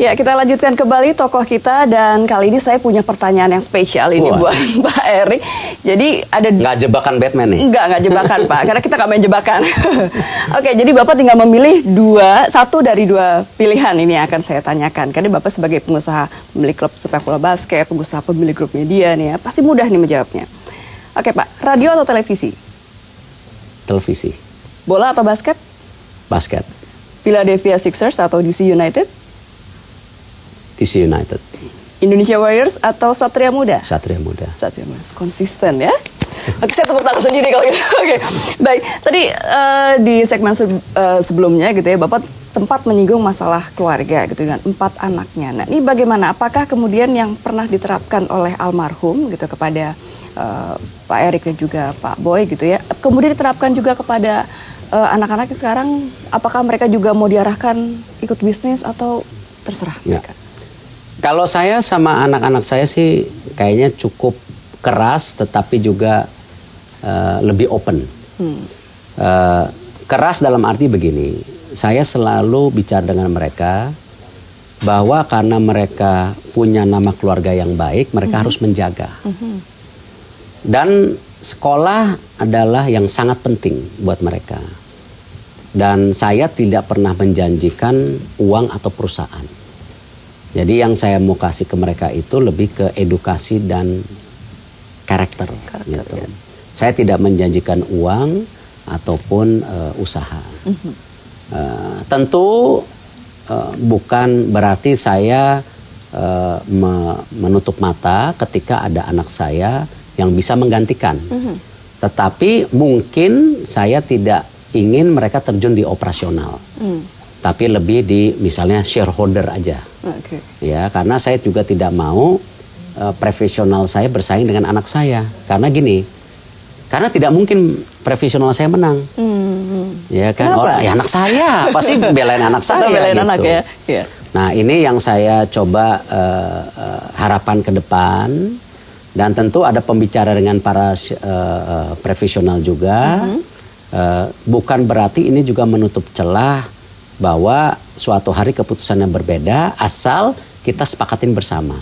Ya, kita lanjutkan kembali tokoh kita dan kali ini saya punya pertanyaan yang spesial ini buat Pak Erik. Jadi ada nggak jebakan Batman nih? Nggak jebakan Pak, karena kita nggak main jebakan. Oke, jadi Bapak tinggal memilih satu dari dua pilihan ini yang akan saya tanyakan. Karena Bapak sebagai pengusaha pemilik klub sepak bola basket, pengusaha pemilik grup media nih ya, pasti mudah nih menjawabnya. Oke Pak, radio atau televisi? Televisi. Bola atau basket? Basket. Philadelphia Sixers atau DC United? DC United. Indonesia Warriors atau Satria Muda? Satria Muda. Satria Muda, konsisten ya. Oke, saya tepuk tangan sendiri kalau gitu. Oke, baik. Tadi di segmen sebelumnya gitu ya, Bapak sempat menyinggung masalah keluarga gitu dengan 4 anaknya. Nah, ini bagaimana? Apakah kemudian yang pernah diterapkan oleh almarhum gitu kepada Pak Erik dan juga Pak Boy gitu ya, kemudian diterapkan juga kepada anak-anak sekarang, apakah mereka juga mau diarahkan ikut bisnis atau terserah mereka? Kalau saya sama anak-anak saya sih kayaknya cukup keras, tetapi juga lebih open. Keras dalam arti begini, saya selalu bicara dengan mereka bahwa karena mereka punya nama keluarga yang baik, mereka harus menjaga. Dan sekolah adalah yang sangat penting buat mereka. Dan saya tidak pernah menjanjikan uang atau perusahaan. Jadi yang saya mau kasih ke mereka itu lebih ke edukasi dan karakter gitu. Ya. Saya tidak menjanjikan uang ataupun usaha. Tentu bukan berarti saya menutup mata ketika ada anak saya yang bisa menggantikan. Tetapi mungkin saya tidak ingin mereka terjun di operasional. Tapi lebih di misalnya shareholder aja. Ya, karena saya juga tidak mau profesional saya bersaing dengan anak saya. Karena gini, karena tidak mungkin profesional saya menang. Ya kan, ya anak saya pasti belain anak saya belain gitu. Anak ya. Yeah. Nah, ini yang saya coba harapan ke depan, dan tentu ada pembicara dengan para profesional juga. Bukan berarti ini juga menutup celah bahwa suatu hari keputusannya berbeda asal kita sepakatin bersama.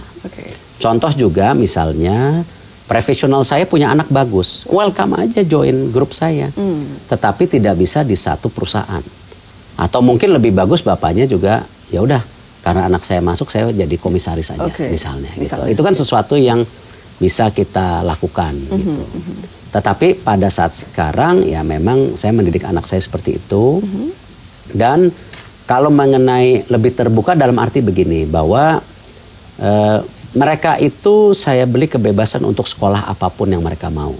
Contoh juga misalnya profesional saya punya anak bagus, welcome aja join grup saya. Tetapi tidak bisa di satu perusahaan. Atau mungkin lebih bagus bapaknya juga ya udah karena anak saya masuk saya jadi komisaris aja misalnya. Gitu. Itu kan sesuatu yang bisa kita lakukan gitu. Tetapi pada saat sekarang ya memang saya mendidik anak saya seperti itu. Dan kalau mengenai lebih terbuka dalam arti begini, bahwa mereka itu saya beli kebebasan untuk sekolah apapun yang mereka mau.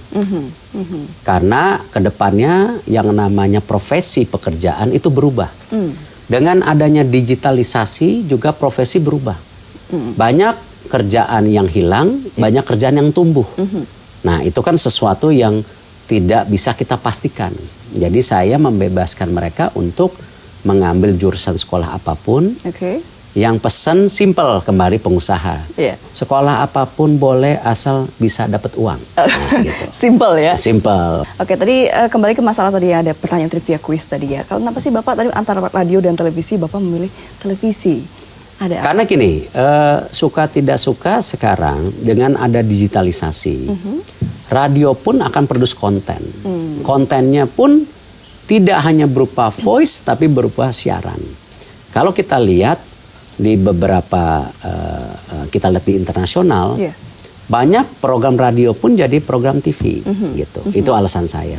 Karena kedepannya yang namanya profesi pekerjaan itu berubah. Dengan adanya digitalisasi juga profesi berubah. Banyak kerjaan yang hilang, banyak kerjaan yang tumbuh. Nah itu kan sesuatu yang tidak bisa kita pastikan. Jadi saya membebaskan mereka untuk mengambil jurusan sekolah apapun. Yang pesan simple kembali pengusaha. Sekolah apapun boleh asal bisa dapat uang. Gitu. Simple ya. Simple. Oke, tadi kembali ke masalah tadi ada pertanyaan trivia quiz tadi ya. Kenapa sih Bapak tadi antara radio dan televisi Bapak memilih televisi? Karena gini, suka tidak suka sekarang dengan ada digitalisasi, radio pun akan produce konten. Kontennya pun tidak hanya berupa voice, tapi berupa siaran. Kalau kita lihat di beberapa, kita lihat di internasional, banyak program radio pun jadi program TV, gitu. Itu alasan saya.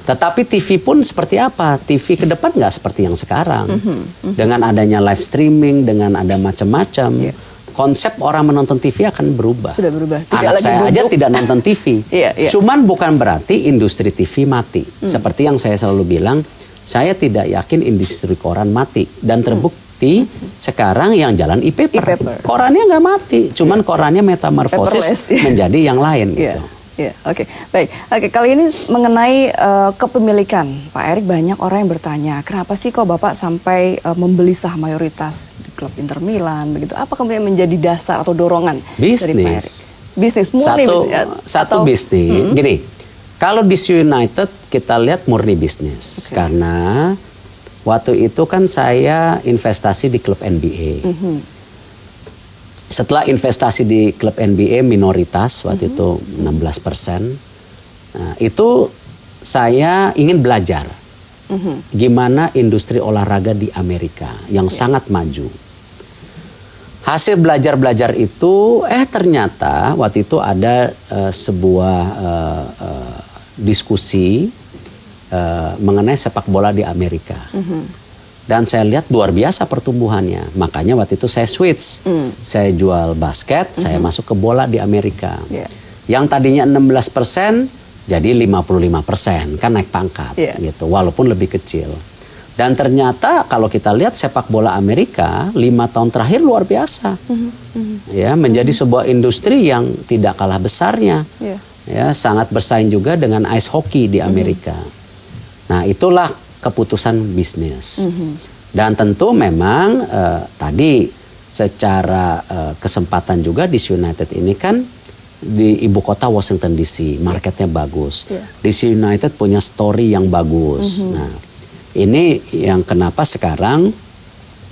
Tetapi TV pun seperti apa? TV ke depan nggak seperti yang sekarang. Dengan adanya live streaming, dengan ada macam-macam. Konsep orang menonton TV akan berubah. Sudah berubah. Anak saya aja tidak nonton TV. Cuman bukan berarti industri TV mati. Seperti yang saya selalu bilang, saya tidak yakin industri koran mati. Dan terbukti sekarang yang jalan e-paper. Korannya nggak mati. Cuman korannya metamorfosis menjadi yang lain. Gitu. Oke, baik. Oke, kali ini mengenai kepemilikan Pak Erik, banyak orang yang bertanya, kenapa sih kok Bapak sampai membeli saham mayoritas di klub Inter Milan begitu? Apa kemudian menjadi dasar atau dorongan dari Pak Erik? Bisnis, murni satu bisnis. Gini, kalau di United kita lihat murni bisnis karena waktu itu kan saya investasi di klub NBA. setelah investasi di klub NBA minoritas waktu itu 16%, nah, itu saya ingin belajar gimana industri olahraga di Amerika yang sangat maju. Hasil belajar-belajar itu, ternyata waktu itu ada sebuah diskusi mengenai sepak bola di Amerika. Dan saya lihat luar biasa pertumbuhannya. Makanya waktu itu saya switch. Saya jual basket, saya masuk ke bola di Amerika. Yang tadinya 16% jadi 55%. Kan naik pangkat gitu, walaupun lebih kecil. Dan ternyata kalau kita lihat sepak bola Amerika 5 tahun terakhir luar biasa. Ya, menjadi sebuah industri yang tidak kalah besarnya. Ya, sangat bersaing juga dengan ice hockey di Amerika. Nah, itulah keputusan bisnis. Dan tentu memang tadi secara kesempatan juga DC United ini kan di ibu kota Washington DC, marketnya bagus. DC United punya story yang bagus. Nah, ini yang kenapa sekarang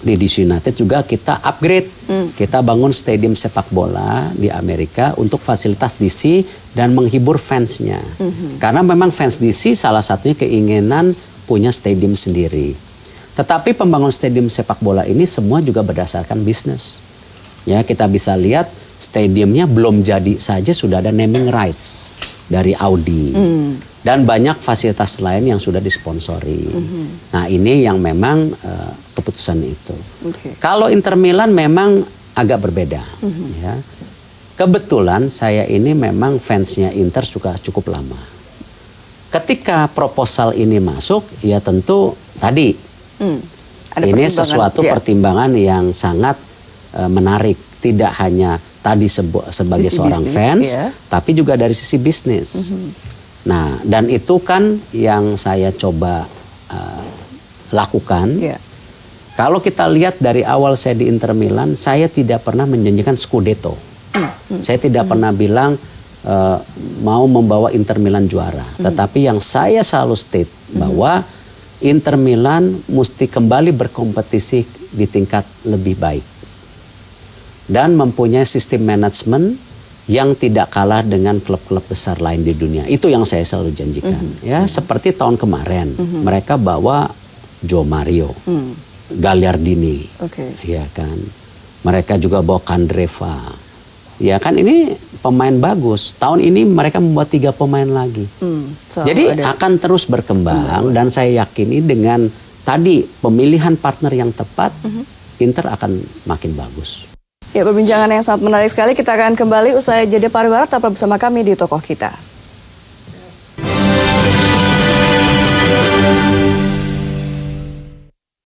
di DC United juga kita upgrade. Kita bangun stadium sepak bola di Amerika untuk fasilitas DC dan menghibur fansnya. Karena memang fans DC salah satunya keinginan punya stadium sendiri. Tetapi pembangunan stadium sepak bola ini semua juga berdasarkan bisnis. Ya, kita bisa lihat stadiumnya belum jadi saja sudah ada naming rights dari Audi. Dan banyak fasilitas lain yang sudah disponsori. Nah, ini yang memang keputusan itu. Kalau Inter Milan memang agak berbeda. Ya. Kebetulan saya ini memang fansnya Inter suka cukup lama. Ketika proposal ini masuk, ya tentu tadi ini sesuatu pertimbangan yang sangat menarik. Tidak hanya tadi sebagai seorang fans, tapi juga dari sisi bisnis. Nah, dan itu kan yang saya coba lakukan. Kalau kita lihat dari awal saya di Inter Milan, saya tidak pernah menjanjikan Scudetto. Saya tidak pernah bilang mau membawa Inter Milan juara. Tetapi yang saya selalu state bahwa Inter Milan mesti kembali berkompetisi di tingkat lebih baik. Dan mempunyai sistem manajemen yang tidak kalah dengan klub-klub besar lain di dunia. Itu yang saya selalu janjikan. Ya, seperti tahun kemarin mereka bawa Joe Mario, Gagliardini, ya kan. Mereka juga bawa Candreva. Ya kan, ini pemain bagus. Tahun ini mereka membuat 3 pemain lagi. Jadi akan terus berkembang dan saya yakini dengan tadi pemilihan partner yang tepat, Inter akan makin bagus. Ya, perbincangan yang sangat menarik sekali. Kita akan kembali usai jeda pariwara. Tetap bersama kami di Tokoh Kita.